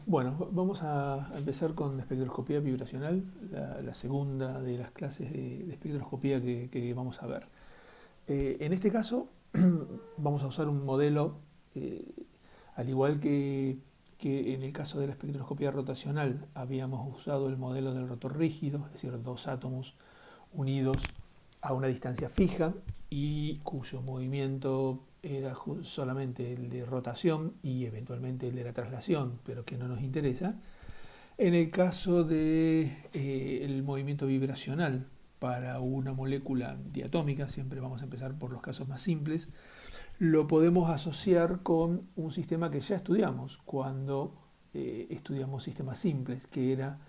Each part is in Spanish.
Bueno, vamos a empezar con espectroscopía vibracional, la segunda de las clases de espectroscopía que vamos a ver. En este caso, vamos a usar un modelo, eh, al igual que en el caso de la espectroscopía rotacional, habíamos usado el modelo del rotor rígido, es decir, dos átomos unidos a una distancia fija y cuyo movimiento era solamente el de rotación y eventualmente el de la traslación, pero que no nos interesa. En el caso de el movimiento vibracional para una molécula diatómica, siempre vamos a empezar por los casos más simples, lo podemos asociar con un sistema que ya estudiamos cuando estudiamos sistemas simples, que era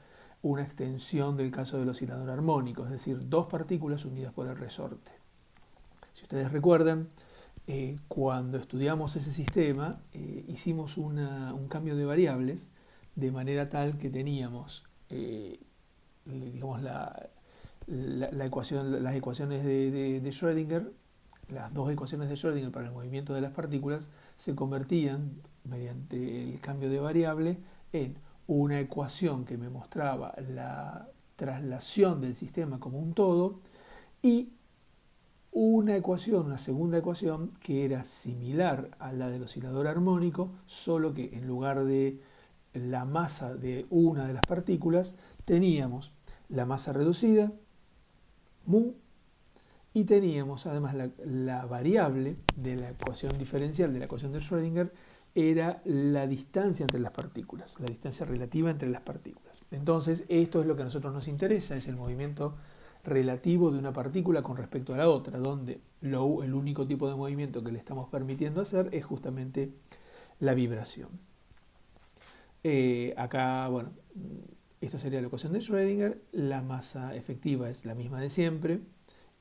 una extensión del caso del oscilador armónico, es decir, dos partículas unidas por el resorte. Si ustedes recuerdan, cuando estudiamos ese sistema, hicimos un cambio de variables de manera tal que teníamos digamos, la ecuación, las ecuaciones de Schrödinger, las dos ecuaciones de Schrödinger para el movimiento de las partículas, se convertían mediante el cambio de variable en una ecuación que me mostraba la traslación del sistema como un todo y una ecuación, una segunda ecuación que era similar a la del oscilador armónico, solo que en lugar de la masa de una de las partículas teníamos la masa reducida, mu, y teníamos además la variable de la ecuación diferencial de la ecuación de Schrödinger era la distancia entre las partículas, la distancia relativa entre las partículas. Entonces, esto es lo que a nosotros nos interesa, es el movimiento relativo de una partícula con respecto a la otra, donde el único tipo de movimiento que le estamos permitiendo hacer es justamente la vibración. Acá, bueno, esto sería la ecuación de Schrödinger, la masa efectiva es la misma de siempre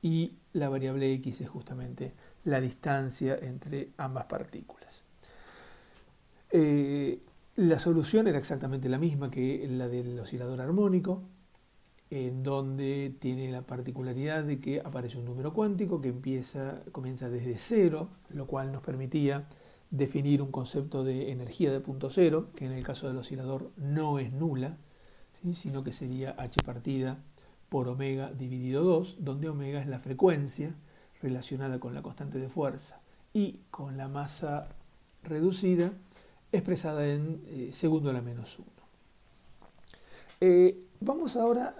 y la variable x es justamente la distancia entre ambas partículas. La solución era exactamente la misma que la del oscilador armónico, en donde tiene la particularidad de que aparece un número cuántico que comienza desde cero, lo cual nos permitía definir un concepto de energía de punto cero, que en el caso del oscilador no es nula, ¿sí? Sino que sería h partida por omega dividido 2, donde omega es la frecuencia relacionada con la constante de fuerza y con la masa reducida expresada en segundo a la menos 1. Vamos ahora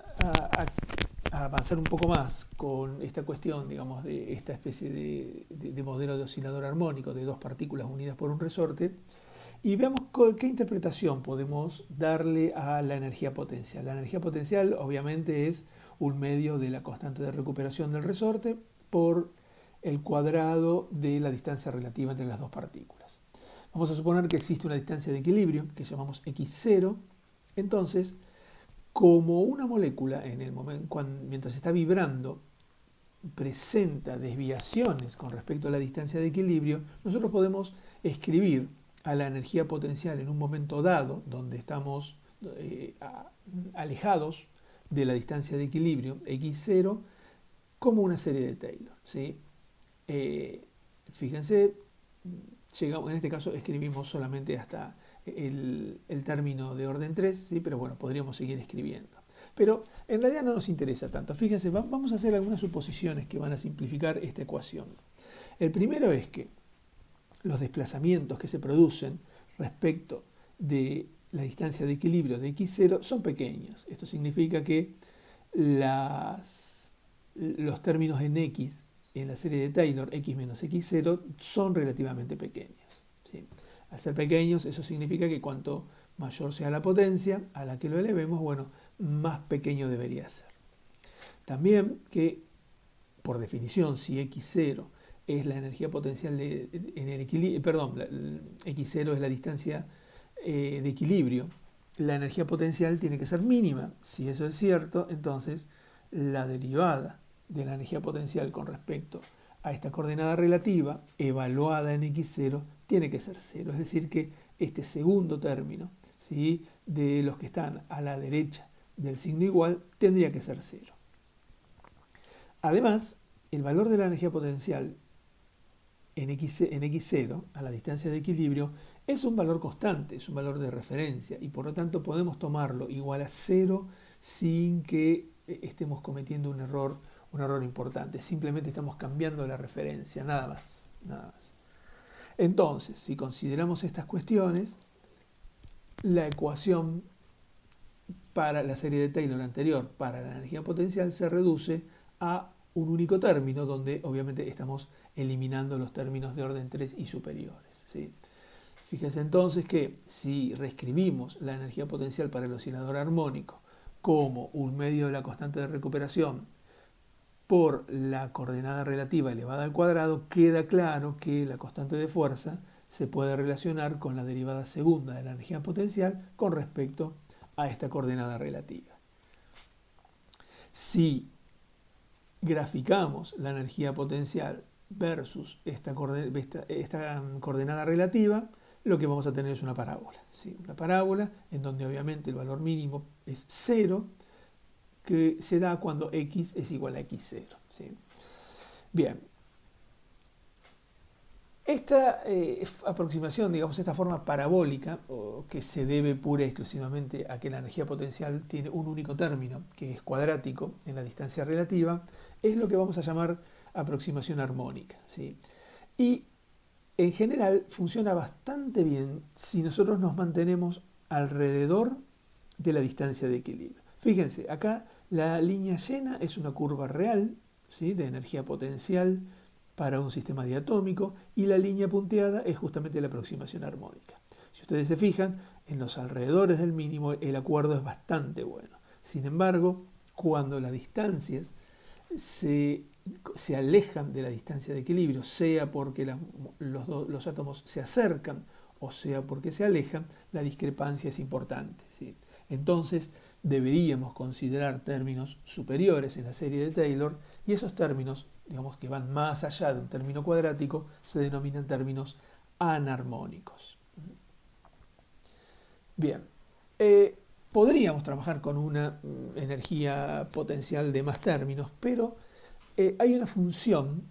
a avanzar un poco más con esta cuestión, digamos, de esta especie de modelo de oscilador armónico de dos partículas unidas por un resorte y veamos qué interpretación podemos darle a la energía potencial. La energía potencial obviamente es un medio de la constante de recuperación del resorte por el cuadrado de la distancia relativa entre las dos partículas. Vamos a suponer que existe una distancia de equilibrio que llamamos x0. Entonces, como una molécula en el momento, mientras está vibrando presenta desviaciones con respecto a la distancia de equilibrio, nosotros podemos escribir a la energía potencial en un momento dado, donde estamos alejados de la distancia de equilibrio, x0, como una serie de Taylor. ¿Sí? Fíjense, llegamos, en este caso escribimos solamente hasta el término de orden 3, ¿sí? Pero bueno, podríamos seguir escribiendo. Pero en realidad no nos interesa tanto. Fíjense, vamos a hacer algunas suposiciones que van a simplificar esta ecuación. El primero es que los desplazamientos que se producen respecto de la distancia de equilibrio de x0 son pequeños. Esto significa que los términos en x en la serie de Taylor, x menos x0, son relativamente pequeños. ¿Sí? Al ser pequeños, eso significa que cuanto mayor sea la potencia a la que lo elevemos, bueno, más pequeño debería ser. También que, por definición, si x0 es la energía potencial en el equilibrio, perdón, x0 es la distancia de equilibrio, la energía potencial tiene que ser mínima. Si eso es cierto, entonces la derivada de la energía potencial con respecto a esta coordenada relativa evaluada en x0 tiene que ser cero. Es decir, que este segundo término, ¿sí?, de los que están a la derecha del signo igual tendría que ser cero. Además, el valor de la energía potencial en x0, a la distancia de equilibrio, Es un valor constante, es un valor de referencia y por lo tanto podemos tomarlo igual a 0 sin que estemos cometiendo un error importante. Simplemente estamos cambiando la referencia, nada más, nada más. Entonces, si consideramos estas cuestiones, la ecuación para la serie de Taylor anterior para la energía potencial se reduce a un único término, donde obviamente estamos eliminando los términos de orden 3 y superiores, ¿sí? Fíjense entonces que si reescribimos la energía potencial para el oscilador armónico como un medio de la constante de recuperación por la coordenada relativa elevada al cuadrado, queda claro que la constante de fuerza se puede relacionar con la derivada segunda de la energía potencial con respecto a esta coordenada relativa. Si graficamos la energía potencial versus esta coordenada relativa, lo que vamos a tener es una parábola, ¿sí? Una parábola en donde obviamente el valor mínimo es 0, que se da cuando x es igual a x0, ¿sí? Bien, esta aproximación, digamos, esta forma parabólica, que se debe pura y exclusivamente a que la energía potencial tiene un único término, que es cuadrático en la distancia relativa, es lo que vamos a llamar aproximación armónica, ¿sí? Y en general funciona bastante bien si nosotros nos mantenemos alrededor de la distancia de equilibrio. Fíjense, acá la línea llena es una curva real, ¿sí?, de energía potencial para un sistema diatómico, y la línea punteada es justamente la aproximación armónica. Si ustedes se fijan, en los alrededores del mínimo el acuerdo es bastante bueno. Sin embargo, cuando las distancias se alejan de la distancia de equilibrio, sea porque los átomos se acercan o sea porque se alejan, la discrepancia es importante, ¿sí? Entonces deberíamos considerar términos superiores en la serie de Taylor, y esos términos, digamos, que van más allá de un término cuadrático, se denominan términos anarmónicos. Bien, podríamos trabajar con una energía potencial de más términos, pero hay una función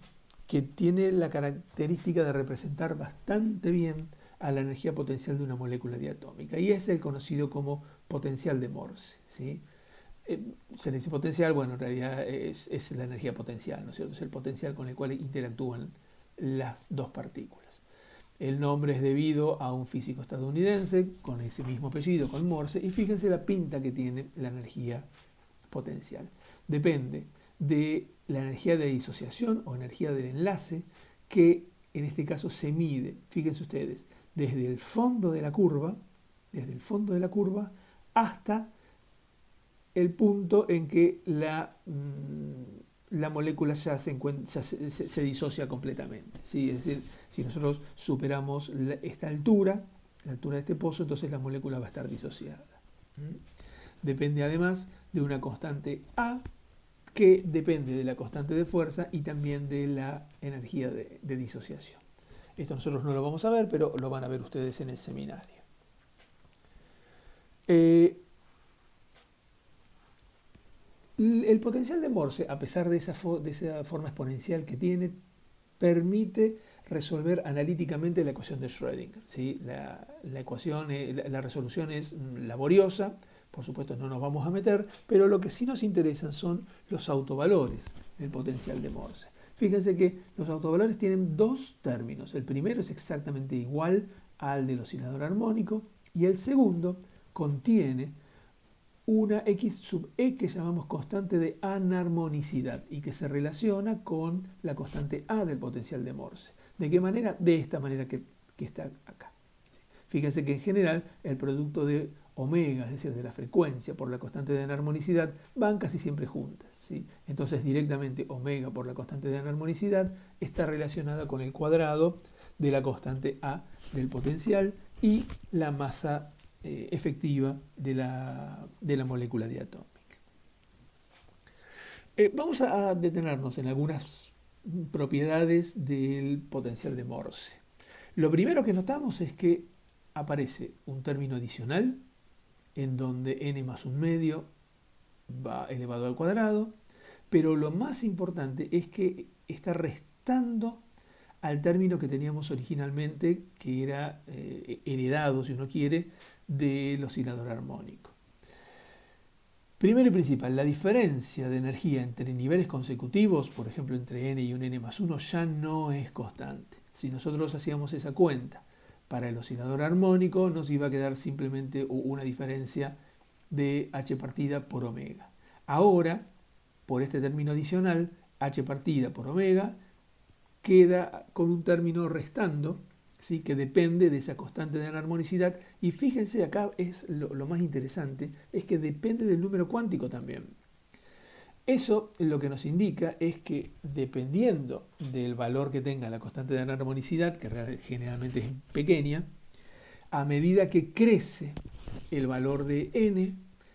que tiene la característica de representar bastante bien a la energía potencial de una molécula diatómica, y es el conocido como potencial de Morse, ¿sí? Se le dice potencial, bueno, en realidad es la energía potencial, ¿no es cierto? Es el potencial con el cual interactúan las dos partículas. El nombre es debido a un físico estadounidense con ese mismo apellido, con Morse, y fíjense la pinta que tiene la energía potencial. Depende de la energía de disociación o energía del enlace, que en este caso se mide, fíjense ustedes, desde el fondo de la curva, hasta el punto en que la molécula ya se disocia completamente, ¿sí? Es decir, si nosotros superamos esta altura, la altura de este pozo, entonces la molécula va a estar disociada. Depende además de una constante A, que depende de la constante de fuerza y también de la energía de disociación. Esto nosotros no lo vamos a ver, pero lo van a ver ustedes en el seminario. El potencial de Morse, a pesar de esa forma exponencial que tiene, permite resolver analíticamente la ecuación de Schrödinger, ¿sí? La resolución es laboriosa, por supuesto no nos vamos a meter, pero lo que sí nos interesan son los autovalores del potencial de Morse. Fíjense que los autovalores tienen dos términos. El primero es exactamente igual al del oscilador armónico, y el segundo contiene una x sub e que llamamos constante de anarmonicidad y que se relaciona con la constante A del potencial de Morse. ¿De qué manera? De esta manera que está acá. Fíjense que en general el producto de omega, es decir, de la frecuencia por la constante de anarmonicidad, van casi siempre juntas, ¿sí? Entonces directamente omega por la constante de anarmonicidad está relacionada con el cuadrado de la constante A del potencial y la masa efectiva de la molécula diatómica. Vamos a detenernos en algunas propiedades del potencial de Morse. Lo primero que notamos es que aparece un término adicional en donde n más un medio va elevado al cuadrado, pero lo más importante es que está restando al término que teníamos originalmente, que era heredado, si uno quiere, del oscilador armónico. Primero y principal, la diferencia de energía entre niveles consecutivos, por ejemplo entre n y un n más 1, ya no es constante. Si nosotros hacíamos esa cuenta para el oscilador armónico, nos iba a quedar simplemente una diferencia de h partida por omega. Ahora, por este término adicional, h partida por omega queda con un término restando, ¿sí? Que depende de esa constante de enarmonicidad. Y fíjense, acá es lo más interesante, es que depende del número cuántico también. Eso lo que nos indica es que dependiendo del valor que tenga la constante de enarmonicidad, que generalmente es pequeña, a medida que crece el valor de n,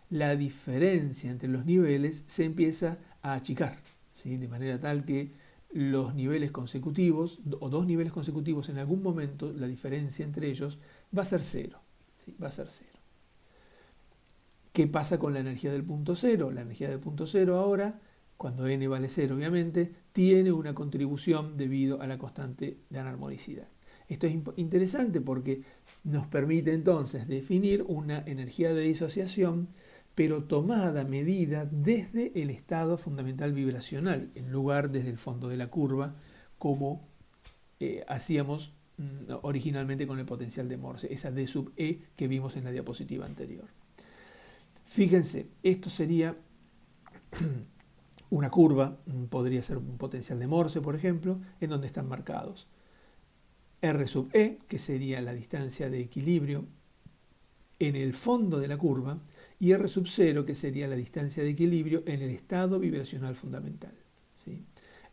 la diferencia entre los niveles se empieza a achicar, ¿sí? De manera tal que los niveles consecutivos, o dos niveles consecutivos, en algún momento la diferencia entre ellos va a ser cero, ¿sí? Va a ser cero. ¿Qué pasa con la energía del punto cero? La energía del punto cero ahora, cuando n vale cero obviamente, tiene una contribución debido a la constante de enarmonicidad. Esto es interesante porque nos permite entonces definir una energía de disociación, pero tomada medida desde el estado fundamental vibracional, en lugar desde el fondo de la curva, como hacíamos originalmente con el potencial de Morse, esa D sub E que vimos en la diapositiva anterior. Fíjense, esto sería una curva, podría ser un potencial de Morse, por ejemplo, en donde están marcados R sub E, que sería la distancia de equilibrio en el fondo de la curva, y R sub 0, que sería la distancia de equilibrio en el estado vibracional fundamental, ¿sí?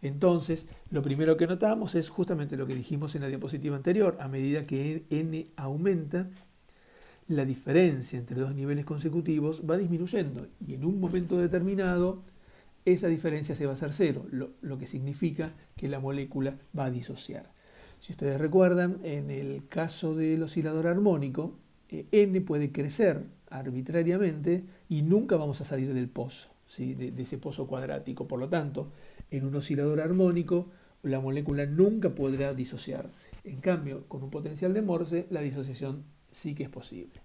Entonces, lo primero que notamos es justamente lo que dijimos en la diapositiva anterior. A medida que n aumenta, la diferencia entre dos niveles consecutivos va disminuyendo, y en un momento determinado esa diferencia se va a hacer cero, lo que significa que la molécula va a disociar. Si ustedes recuerdan, en el caso del oscilador armónico, n puede crecer arbitrariamente y nunca vamos a salir del pozo, ¿sí? de ese pozo cuadrático. Por lo tanto, en un oscilador armónico la molécula nunca podrá disociarse. En cambio, con un potencial de Morse, la disociación sí que es posible.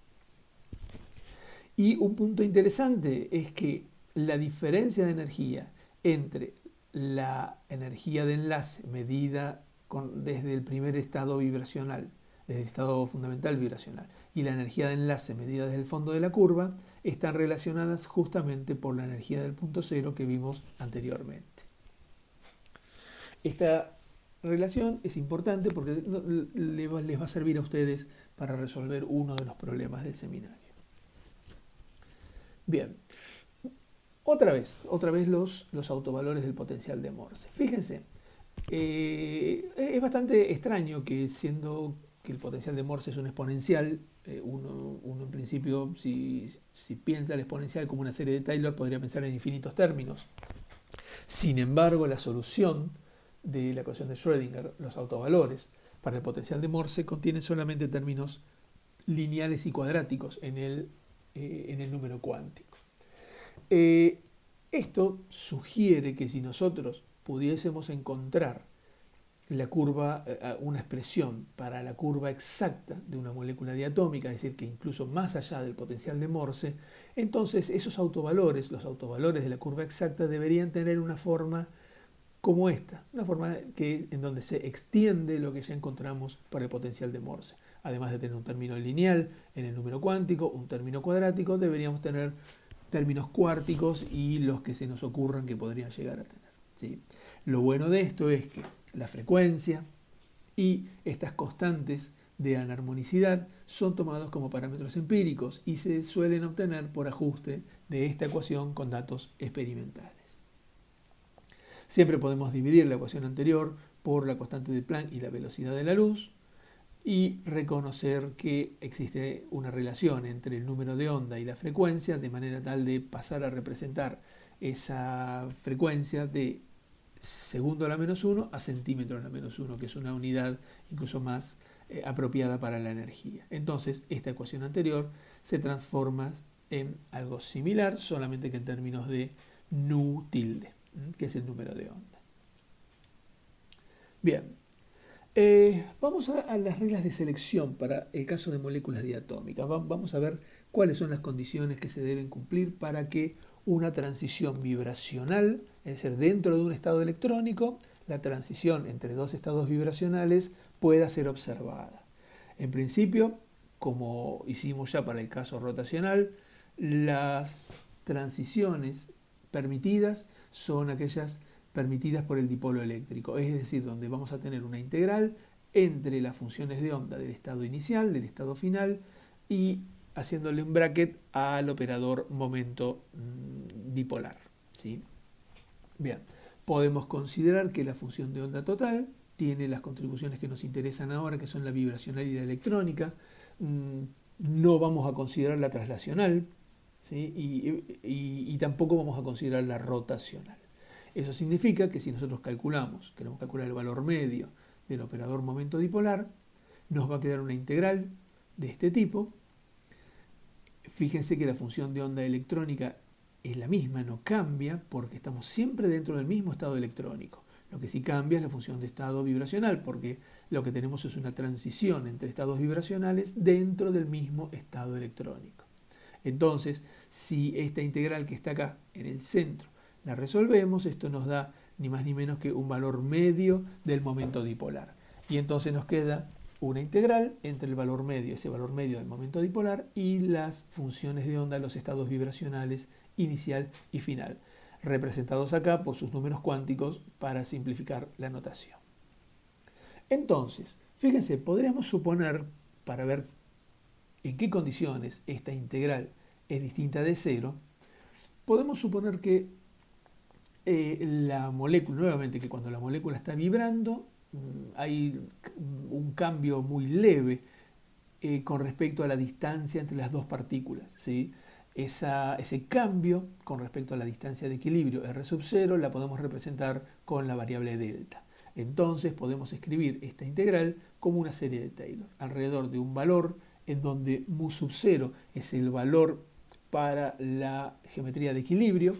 Y un punto interesante es que la diferencia de energía entre la energía de enlace medida desde el primer estado vibracional, desde el estado fundamental vibracional, y la energía de enlace medida desde el fondo de la curva, están relacionadas justamente por la energía del punto cero que vimos anteriormente. Esta relación es importante porque les va a servir a ustedes para resolver uno de los problemas del seminario. Bien, otra vez los autovalores del potencial de Morse. Fíjense, es bastante extraño que siendo que el potencial de Morse es un exponencial, uno en principio, si piensa el exponencial como una serie de Taylor, podría pensar en infinitos términos. Sin embargo, la solución de la ecuación de Schrödinger, los autovalores para el potencial de Morse, contienen solamente términos lineales y cuadráticos en el número cuántico. Esto sugiere que si nosotros pudiésemos encontrar la curva, una expresión para la curva exacta de una molécula diatómica, es decir, que incluso más allá del potencial de Morse, entonces esos autovalores, los autovalores de la curva exacta, deberían tener una forma como esta, una forma en donde se extiende lo que ya encontramos para el potencial de Morse. Además de tener un término lineal en el número cuántico, un término cuadrático, deberíamos tener términos cuárticos y los que se nos ocurran que podrían llegar a tener, ¿sí? Lo bueno de esto es que la frecuencia y estas constantes de anarmonicidad son tomados como parámetros empíricos y se suelen obtener por ajuste de esta ecuación con datos experimentales. Siempre podemos dividir la ecuación anterior por la constante de Planck y la velocidad de la luz y reconocer que existe una relación entre el número de onda y la frecuencia, de manera tal de pasar a representar esa frecuencia de segundo a la menos 1 a centímetro a la menos 1, que es una unidad incluso más apropiada para la energía. Entonces, esta ecuación anterior se transforma en algo similar, solamente que en términos de nu tilde, que es el número de onda. Bien, Vamos a las reglas de selección para el caso de moléculas diatómicas. Vamos a ver cuáles son las condiciones que se deben cumplir para que una transición vibracional, es decir, dentro de un estado electrónico, la transición entre dos estados vibracionales pueda ser observada. En principio, como hicimos ya para el caso rotacional, las transiciones permitidas son aquellas permitidas por el dipolo eléctrico, es decir, donde vamos a tener una integral entre las funciones de onda del estado inicial, del estado final, y haciéndole un bracket al operador momento dipolar, ¿sí? Bien, podemos considerar que la función de onda total tiene las contribuciones que nos interesan ahora, que son la vibracional y la electrónica. No vamos a considerar la traslacional, ¿sí? y tampoco vamos a considerar la rotacional. Eso significa que si nosotros queremos calcular el valor medio del operador momento dipolar, nos va a quedar una integral de este tipo. Fíjense que la función de onda electrónica es la misma, no cambia, porque estamos siempre dentro del mismo estado electrónico. Lo que sí cambia es la función de estado vibracional, porque lo que tenemos es una transición entre estados vibracionales dentro del mismo estado electrónico. Entonces, si esta integral que está acá en el centro la resolvemos, esto nos da ni más ni menos que un valor medio del momento dipolar. Y entonces nos queda una integral entre el valor medio, ese valor medio del momento dipolar, y las funciones de onda, los estados vibracionales inicial y final, representados acá por sus números cuánticos para simplificar la notación. Entonces, fíjense, podríamos suponer, para ver en qué condiciones esta integral es distinta de cero, podemos suponer que la molécula, nuevamente, que cuando la molécula está vibrando, hay un cambio muy leve con respecto a la distancia entre las dos partículas, ¿sí? Ese cambio con respecto a la distancia de equilibrio R sub 0 la podemos representar con la variable delta. Entonces podemos escribir esta integral como una serie de Taylor, alrededor de un valor en donde mu sub 0 es el valor para la geometría de equilibrio,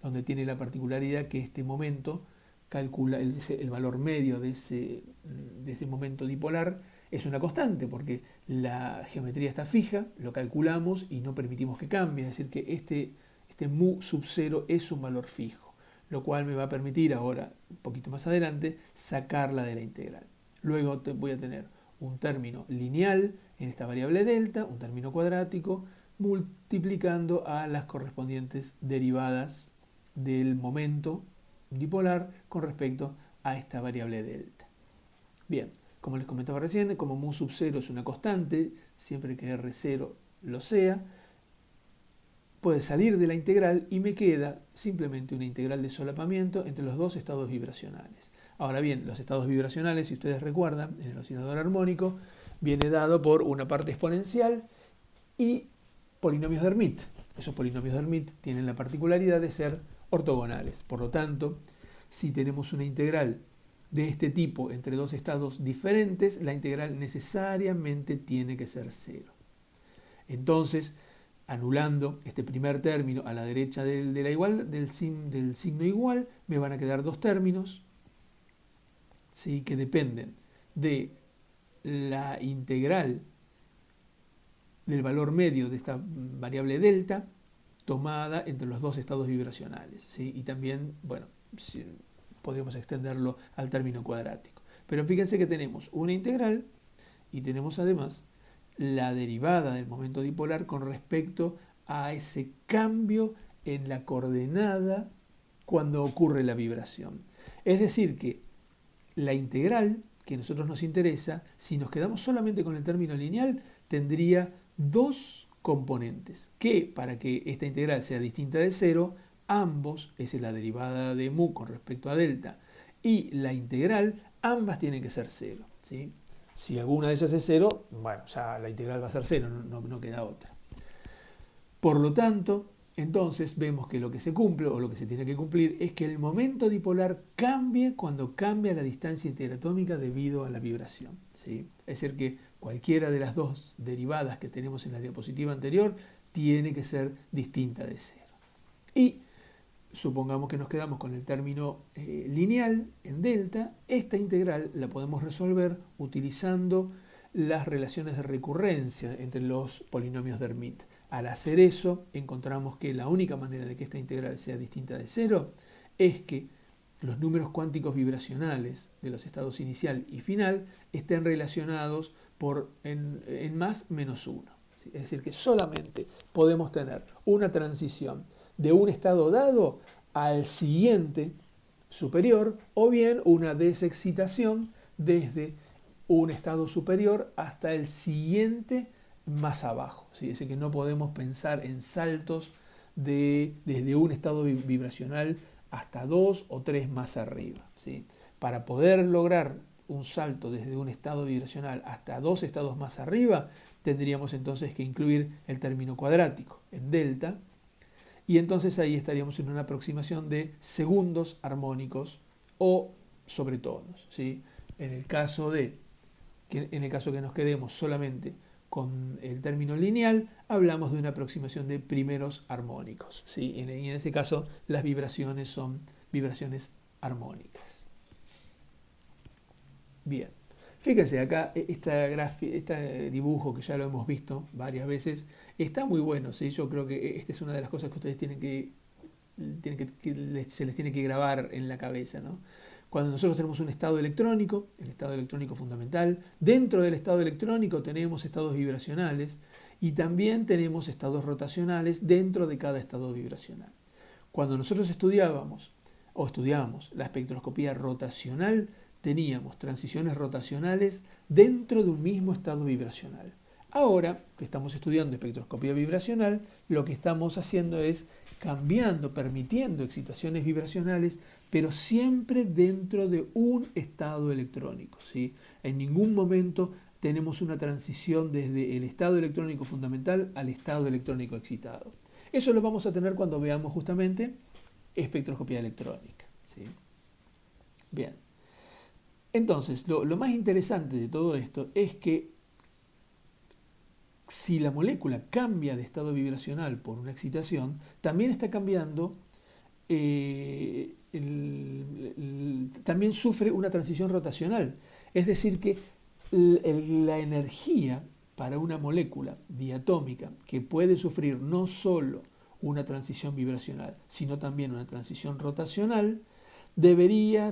donde tiene la particularidad que este momento calcula el valor medio de ese momento dipolar, es una constante, porque la geometría está fija, lo calculamos y no permitimos que cambie, es decir, que este mu sub 0 es un valor fijo, lo cual me va a permitir ahora, un poquito más adelante, sacarla de la integral. Luego voy a tener un término lineal en esta variable delta, un término cuadrático, multiplicando a las correspondientes derivadas del momento dipolar con respecto a esta variable delta. Bien, como les comentaba recién, como mu sub 0 es una constante, siempre que R0 lo sea, puede salir de la integral y me queda simplemente una integral de solapamiento entre los dos estados vibracionales. Ahora bien, los estados vibracionales, si ustedes recuerdan, en el oscilador armónico, viene dado por una parte exponencial y polinomios de Hermite. Esos polinomios de Hermite tienen la particularidad de ser ortogonales. Por lo tanto, si tenemos una integral de este tipo entre dos estados diferentes, la integral necesariamente tiene que ser cero. Entonces, anulando este primer término a la derecha del signo igual, me van a quedar dos términos, ¿sí?, que dependen de la integral del valor medio de esta variable delta tomada entre los dos estados vibracionales, ¿sí? Y también, bueno, podríamos extenderlo al término cuadrático. Pero fíjense que tenemos una integral y tenemos además la derivada del momento dipolar con respecto a ese cambio en la coordenada cuando ocurre la vibración. Es decir, que la integral que a nosotros nos interesa, si nos quedamos solamente con el término lineal, tendría dos componentes, que para que esta integral sea distinta de cero, ambos, esa es la derivada de mu con respecto a delta, y la integral, ambas tienen que ser cero, ¿sí? Si alguna de ellas es cero, bueno, ya la integral va a ser cero, no queda otra. Por lo tanto, entonces vemos que lo que se cumple o lo que se tiene que cumplir es que el momento dipolar cambie cuando cambia la distancia interatómica debido a la vibración, ¿sí? Es decir, que cualquiera de las dos derivadas que tenemos en la diapositiva anterior tiene que ser distinta de cero. Y supongamos que nos quedamos con el término lineal en delta, esta integral la podemos resolver utilizando las relaciones de recurrencia entre los polinomios de Hermite. Al hacer eso, encontramos que la única manera de que esta integral sea distinta de cero es que los números cuánticos vibracionales de los estados inicial y final estén relacionados en más menos 1. ¿Sí? Es decir, que solamente podemos tener una transición de un estado dado al siguiente superior, o bien una desexcitación desde un estado superior hasta el siguiente más abajo. ¿Sí? Es decir, que no podemos pensar en saltos desde un estado vibracional hasta 2 o 3 más arriba. ¿Sí? Para poder lograr un salto desde un estado vibracional hasta 2 estados más arriba, tendríamos entonces que incluir el término cuadrático en delta, y entonces ahí estaríamos en una aproximación de segundos armónicos o sobretonos. ¿Sí? En el caso que nos quedemos solamente con el término lineal, hablamos de una aproximación de primeros armónicos. ¿Sí? Y en ese caso las vibraciones son vibraciones armónicas. Bien, fíjense acá, este dibujo que ya lo hemos visto varias veces, está muy bueno. ¿Sí? Yo creo que esta es una de las cosas que ustedes se les tiene que grabar en la cabeza, ¿no? Cuando nosotros tenemos un estado electrónico, el estado electrónico fundamental, dentro del estado electrónico tenemos estados vibracionales y también tenemos estados rotacionales dentro de cada estado vibracional. Cuando nosotros estudiábamos la espectroscopía rotacional, teníamos transiciones rotacionales dentro de un mismo estado vibracional. Ahora que estamos estudiando espectroscopía vibracional, lo que estamos haciendo es cambiando, permitiendo excitaciones vibracionales, pero siempre dentro de un estado electrónico. ¿Sí? En ningún momento tenemos una transición desde el estado electrónico fundamental al estado electrónico excitado. Eso lo vamos a tener cuando veamos justamente espectroscopía electrónica. ¿Sí? Bien. Entonces, lo más interesante de todo esto es que si la molécula cambia de estado vibracional por una excitación, también está cambiando, también sufre una transición rotacional. Es decir, que la energía para una molécula diatómica que puede sufrir no solo una transición vibracional, sino también una transición rotacional,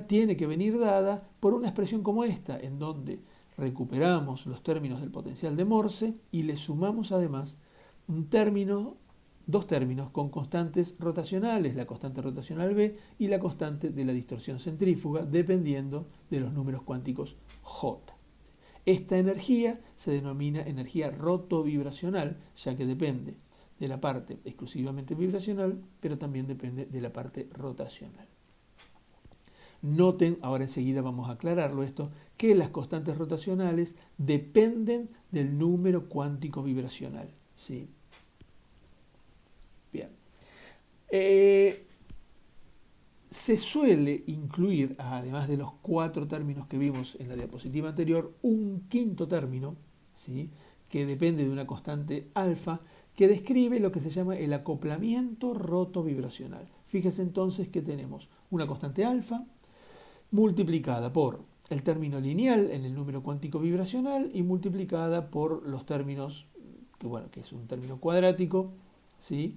tiene que venir dada por una expresión como esta, en donde recuperamos los términos del potencial de Morse y le sumamos además dos términos con constantes rotacionales, la constante rotacional B y la constante de la distorsión centrífuga, dependiendo de los números cuánticos J. Esta energía se denomina energía rotovibracional, ya que depende de la parte exclusivamente vibracional, pero también depende de la parte rotacional. Noten, ahora enseguida vamos a aclararlo esto, que las constantes rotacionales dependen del número cuántico vibracional. ¿Sí? Bien. Se suele incluir, además de los 4 términos que vimos en la diapositiva anterior, un quinto término, ¿sí? Que depende de una constante alfa, que describe lo que se llama el acoplamiento rotovibracional. Fíjense entonces que tenemos una constante alfa multiplicada por el término lineal en el número cuántico vibracional y multiplicada por los términos, que es un término cuadrático, ¿sí?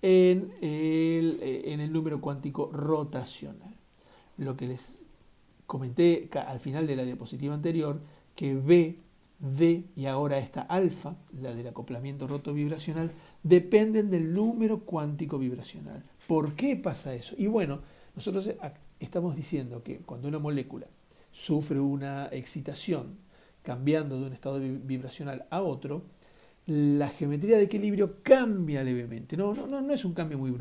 en el número cuántico rotacional. Lo que les comenté al final de la diapositiva anterior, que B, D y ahora esta alfa, la del acoplamiento rotovibracional, dependen del número cuántico vibracional. ¿Por qué pasa eso? Y bueno, nosotros estamos diciendo que cuando una molécula sufre una excitación cambiando de un estado vibracional a otro, la geometría de equilibrio cambia levemente. No es un cambio muy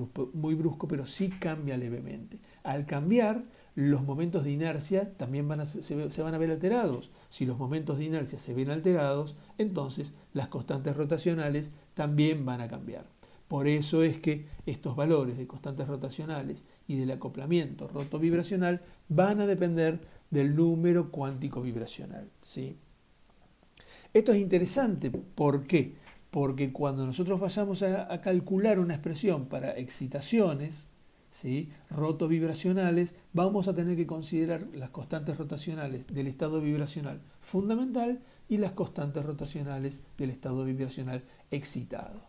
brusco, pero sí cambia levemente. Al cambiar, los momentos de inercia también se van a ver alterados. Si los momentos de inercia se ven alterados, entonces las constantes rotacionales también van a cambiar. Por eso es que estos valores de constantes rotacionales y del acoplamiento rotovibracional van a depender del número cuántico vibracional. ¿Sí? Esto es interesante. ¿Por qué? Porque cuando nosotros vayamos a calcular una expresión para excitaciones, ¿sí? Rotovibracionales, vamos a tener que considerar las constantes rotacionales del estado vibracional fundamental y las constantes rotacionales del estado vibracional excitado.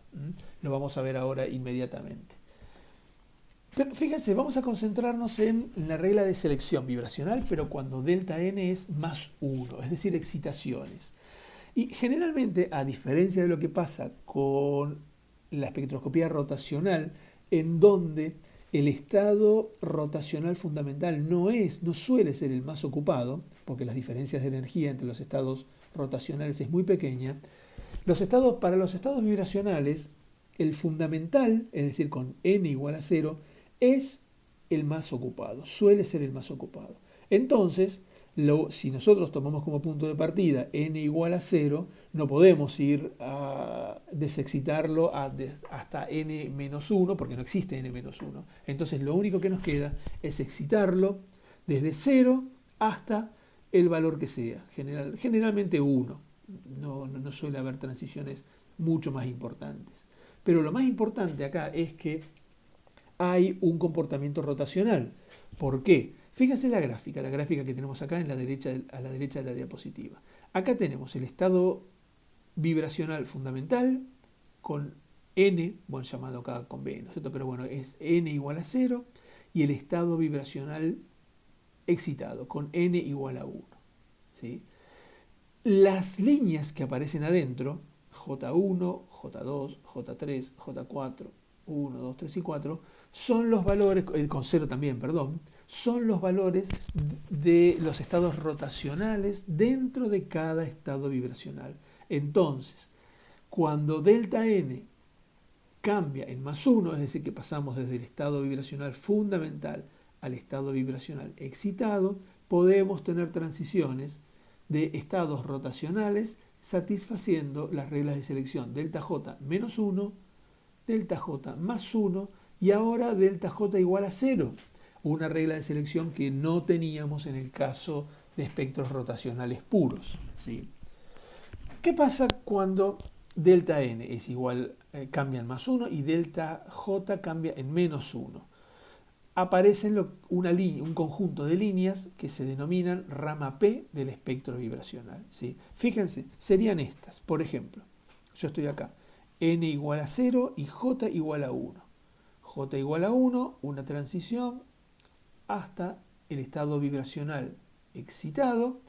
Lo vamos a ver ahora inmediatamente. Pero fíjense, vamos a concentrarnos en la regla de selección vibracional, pero cuando delta n es más 1, es decir, excitaciones. Y generalmente, a diferencia de lo que pasa con la espectroscopía rotacional, en donde el estado rotacional fundamental no suele ser el más ocupado, porque las diferencias de energía entre los estados rotacionales es muy pequeña, para los estados vibracionales, el fundamental, es decir, con n igual a 0, es el más ocupado, suele ser el más ocupado. Entonces, si nosotros tomamos como punto de partida n igual a 0, no podemos ir a desexcitarlo hasta n menos 1, porque no existe n menos 1. Entonces, lo único que nos queda es excitarlo desde 0 hasta el valor que sea, generalmente 1. No suele haber transiciones mucho más importantes. Pero lo más importante acá es que hay un comportamiento rotacional. ¿Por qué? Fíjense la gráfica que tenemos acá a la derecha de la diapositiva. Acá tenemos el estado vibracional fundamental con n, bueno, llamado acá con b, ¿no es cierto? Pero bueno, es n igual a 0, y el estado vibracional excitado con n igual a 1. ¿Sí? Las líneas que aparecen adentro, J1, J2, J3, J4, 1, 2, 3 y 4, son los valores, con 0 también, perdón, son los valores de los estados rotacionales dentro de cada estado vibracional. Entonces, cuando delta n cambia en más 1, es decir, que pasamos desde el estado vibracional fundamental al estado vibracional excitado, podemos tener transiciones de estados rotacionales satisfaciendo las reglas de selección delta J menos 1, delta J más 1 y ahora delta J igual a 0. Una regla de selección que no teníamos en el caso de espectros rotacionales puros. ¿Sí? ¿Qué pasa cuando delta n es igual, cambia en más 1 y delta J cambia en menos 1? Aparecen un conjunto de líneas que se denominan rama P del espectro vibracional. ¿Sí? Fíjense, serían estas. Por ejemplo, yo estoy acá, n igual a 0 y j igual a 1. J igual a 1, una transición hasta el estado vibracional excitado,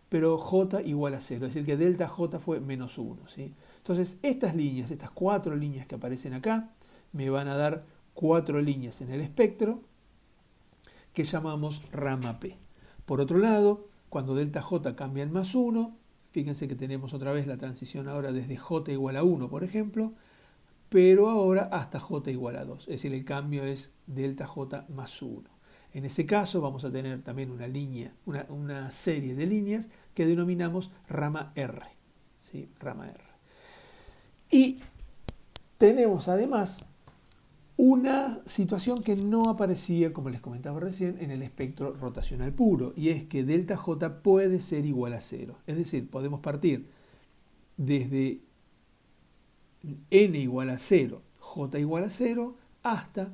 pero J igual a 0, es decir que delta J fue menos 1. ¿Sí? Entonces, estas 4 líneas que aparecen acá, me van a dar 4 líneas en el espectro que llamamos rama P. Por otro lado, cuando delta J cambia en más 1, fíjense que tenemos otra vez la transición ahora desde J igual a 1, por ejemplo, pero ahora hasta J igual a 2, es decir, el cambio es delta J más 1. En ese caso vamos a tener también una serie de líneas que denominamos rama R. ¿Sí? Rama R. Y tenemos además una situación que no aparecía, como les comentaba recién, en el espectro rotacional puro, y es que delta J puede ser igual a 0. Es decir, podemos partir desde n igual a 0, j igual a 0, hasta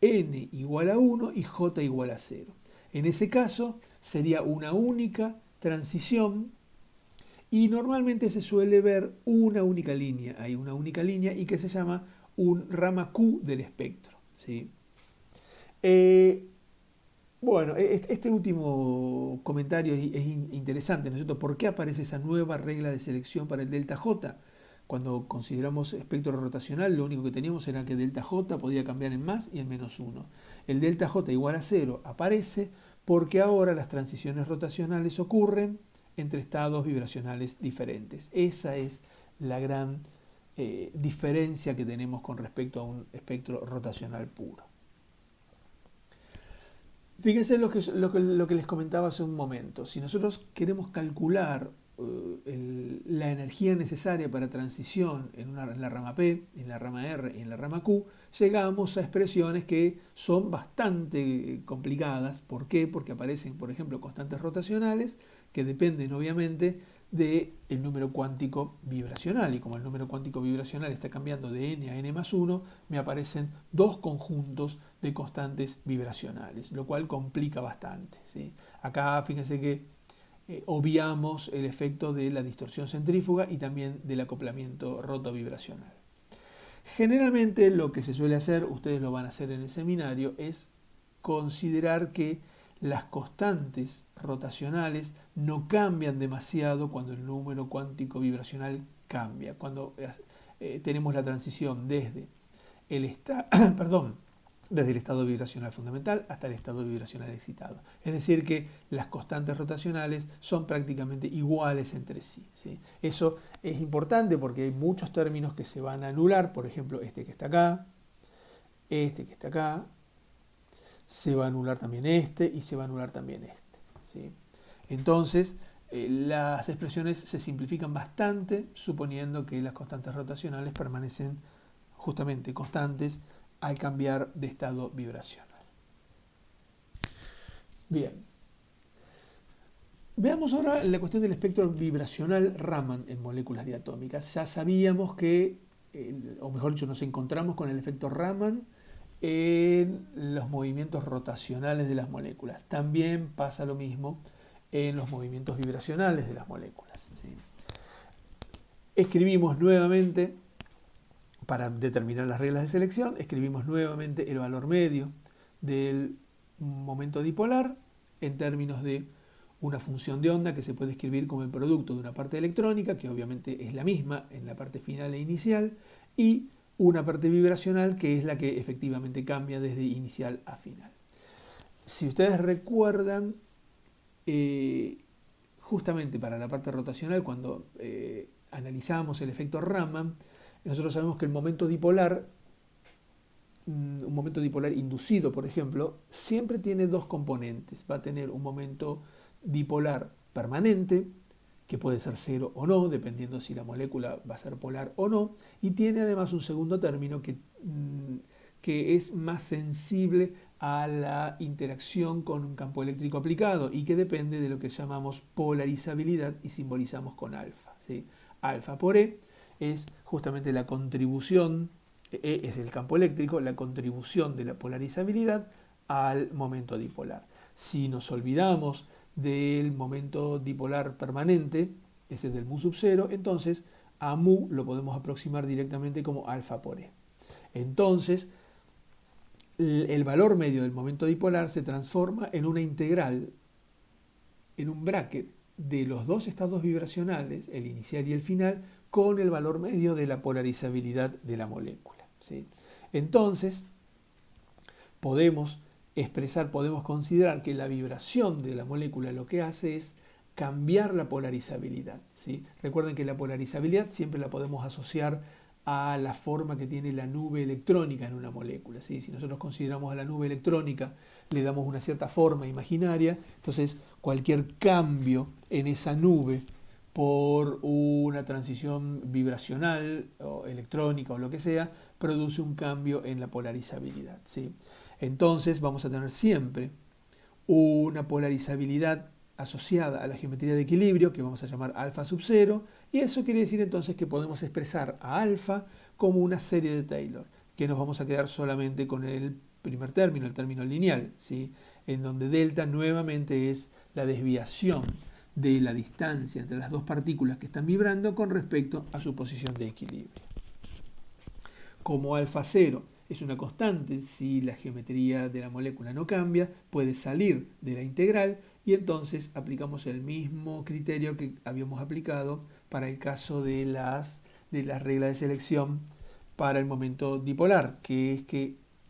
n igual a 1 y j igual a 0. En ese caso sería una única transición y normalmente se suele ver una única línea. Hay una única línea y que se llama un rama Q del espectro. ¿Sí? Bueno, este último comentario es interesante, ¿no es cierto? ¿Por qué aparece esa nueva regla de selección para el delta J? Cuando consideramos espectro rotacional, lo único que teníamos era que delta J podía cambiar en más y en menos 1. El delta J igual a 0 aparece porque ahora las transiciones rotacionales ocurren entre estados vibracionales diferentes. Esa es la gran diferencia que tenemos con respecto a un espectro rotacional puro. Fíjense lo que les comentaba hace un momento. Si nosotros queremos calcular la energía necesaria para transición en la rama P, en la rama R y en la rama Q, llegamos a expresiones que son bastante complicadas. ¿Por qué? Porque aparecen, por ejemplo, constantes rotacionales que dependen obviamente del número cuántico vibracional. Y como el número cuántico vibracional está cambiando de n a n más 1, me aparecen dos conjuntos de constantes vibracionales, lo cual complica bastante, ¿sí? Acá fíjense que obviamos el efecto de la distorsión centrífuga y también del acoplamiento roto vibracional. Generalmente lo que se suele hacer, ustedes lo van a hacer en el seminario, es considerar que las constantes rotacionales no cambian demasiado cuando el número cuántico vibracional cambia, cuando tenemos la transición desde desde el estado vibracional fundamental hasta el estado vibracional excitado. Es decir, que las constantes rotacionales son prácticamente iguales entre sí, ¿sí? Eso es importante porque hay muchos términos que se van a anular, por ejemplo, este que está acá, este que está acá, se va a anular también este y se va a anular también este, ¿sí? Entonces, las expresiones se simplifican bastante suponiendo que las constantes rotacionales permanecen justamente constantes al cambiar de estado vibracional. Bien. Veamos ahora la cuestión del espectro vibracional Raman en moléculas diatómicas. Ya sabíamos que, o mejor dicho, nos encontramos con el efecto Raman en los movimientos rotacionales de las moléculas. También pasa lo mismo en los movimientos vibracionales de las moléculas, ¿sí? Escribimos nuevamente, para determinar las reglas de selección, escribimos nuevamente el valor medio del momento dipolar en términos de una función de onda que se puede escribir como el producto de una parte electrónica, que obviamente es la misma en la parte final e inicial, y una parte vibracional que es la que efectivamente cambia desde inicial a final. Si ustedes recuerdan, justamente para la parte rotacional, cuando analizamos el efecto Raman, nosotros sabemos que el momento dipolar, un momento dipolar inducido, por ejemplo, siempre tiene dos componentes. Va a tener un momento dipolar permanente, que puede ser cero o no, dependiendo si la molécula va a ser polar o no, y tiene además un segundo término que es más sensible a la interacción con un campo eléctrico aplicado y que depende de lo que llamamos polarizabilidad y simbolizamos con alfa, ¿sí? Alfa por E es justamente la contribución, E es el campo eléctrico, la contribución de la polarizabilidad al momento dipolar. Si nos olvidamos del momento dipolar permanente, ese es del mu sub 0, entonces a mu lo podemos aproximar directamente como alfa por E. Entonces, el valor medio del momento dipolar se transforma en una integral, en un bracket de los dos estados vibracionales, el inicial y el final, con el valor medio de la polarizabilidad de la molécula, ¿sí? Entonces, podemos considerar que la vibración de la molécula lo que hace es cambiar la polarizabilidad, ¿sí? Recuerden que la polarizabilidad siempre la podemos asociar a la forma que tiene la nube electrónica en una molécula, ¿sí? Si nosotros consideramos a la nube electrónica, le damos una cierta forma imaginaria, entonces cualquier cambio en esa nube por una transición vibracional o electrónica o lo que sea, produce un cambio en la polarizabilidad, ¿sí? Entonces vamos a tener siempre una polarizabilidad asociada a la geometría de equilibrio que vamos a llamar alfa sub 0, y eso quiere decir entonces que podemos expresar a alfa como una serie de Taylor, que nos vamos a quedar solamente con el primer término, el término lineal, ¿sí? En donde delta nuevamente es la desviación de la distancia entre las dos partículas que están vibrando con respecto a su posición de equilibrio. Como alfa 0 es una constante, si la geometría de la molécula no cambia, puede salir de la integral y entonces aplicamos el mismo criterio que habíamos aplicado para el caso de las reglas de selección para el momento dipolar, que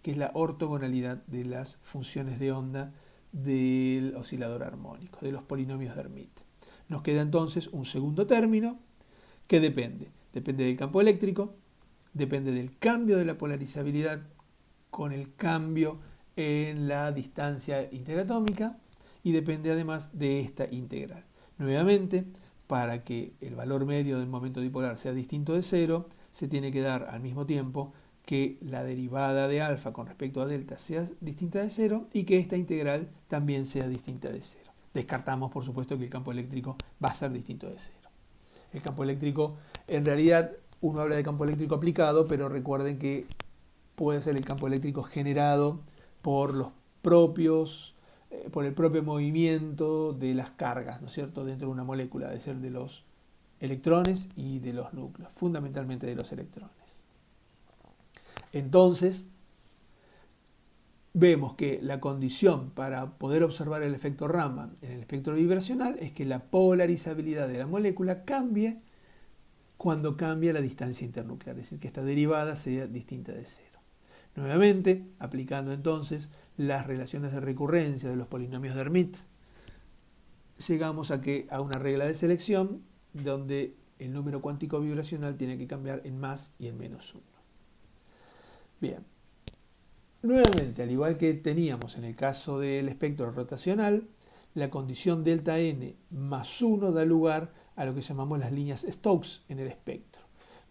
es la ortogonalidad de las funciones de onda del oscilador armónico, de los polinomios de Hermite. Nos queda entonces un segundo término que depende del campo eléctrico, depende del cambio de la polarizabilidad con el cambio en la distancia interatómica y depende además de esta integral. Nuevamente, para que el valor medio del momento dipolar sea distinto de cero, se tiene que dar al mismo tiempo que la derivada de alfa con respecto a delta sea distinta de cero y que esta integral también sea distinta de cero. Descartamos, por supuesto, que el campo eléctrico va a ser distinto de cero. El campo eléctrico, en realidad uno habla de campo eléctrico aplicado, pero recuerden que puede ser el campo eléctrico generado por los propios, por el propio movimiento de las cargas, ¿no es cierto?, dentro de una molécula, es decir, de los electrones y de los núcleos, fundamentalmente de los electrones. Entonces, vemos que la condición para poder observar el efecto Raman en el espectro vibracional es que la polarizabilidad de la molécula cambie cuando cambia la distancia internuclear, es decir, que esta derivada sea distinta de cero. Nuevamente, aplicando entonces las relaciones de recurrencia de los polinomios de Hermite, llegamos a una regla de selección donde el número cuántico vibracional tiene que cambiar en más y en menos 1. Bien. Nuevamente, al igual que teníamos en el caso del espectro rotacional, la condición delta n más 1 da lugar a lo que llamamos las líneas Stokes en el espectro,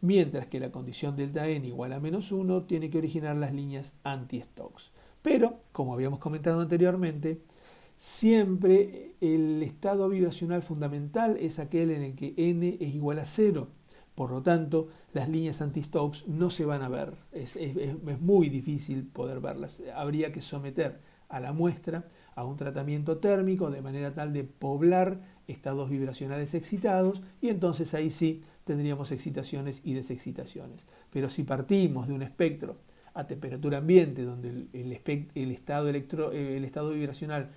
mientras que la condición delta n igual a menos 1 tiene que originar las líneas anti-Stokes. Pero, como habíamos comentado anteriormente, siempre el estado vibracional fundamental es aquel en el que n es igual a 0. Por lo tanto, las líneas anti-Stokes no se van a ver. Es muy difícil poder verlas. Habría que someter a la muestra a un tratamiento térmico de manera tal de poblar estados vibracionales excitados y entonces ahí sí tendríamos excitaciones y desexcitaciones. Pero si partimos de un espectro a temperatura ambiente donde el estado vibracional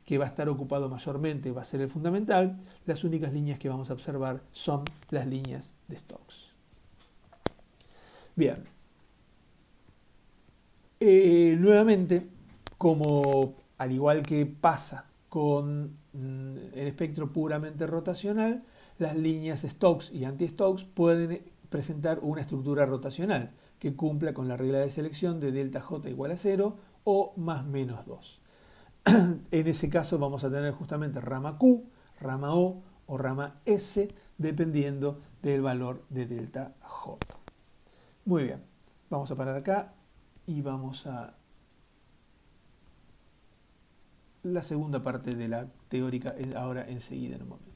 que va a estar ocupado mayormente va a ser el fundamental, las únicas líneas que vamos a observar son las líneas de Stokes. Bien. Nuevamente, como al igual que pasa con el espectro puramente rotacional, las líneas Stokes y anti-Stokes pueden presentar una estructura rotacional que cumpla con la regla de selección de delta J igual a 0 o más menos 2. En ese caso vamos a tener justamente rama Q, rama O o rama S, dependiendo del valor de delta J. Muy bien, vamos a parar acá y vamos a la segunda parte de la teórica ahora enseguida en un momento.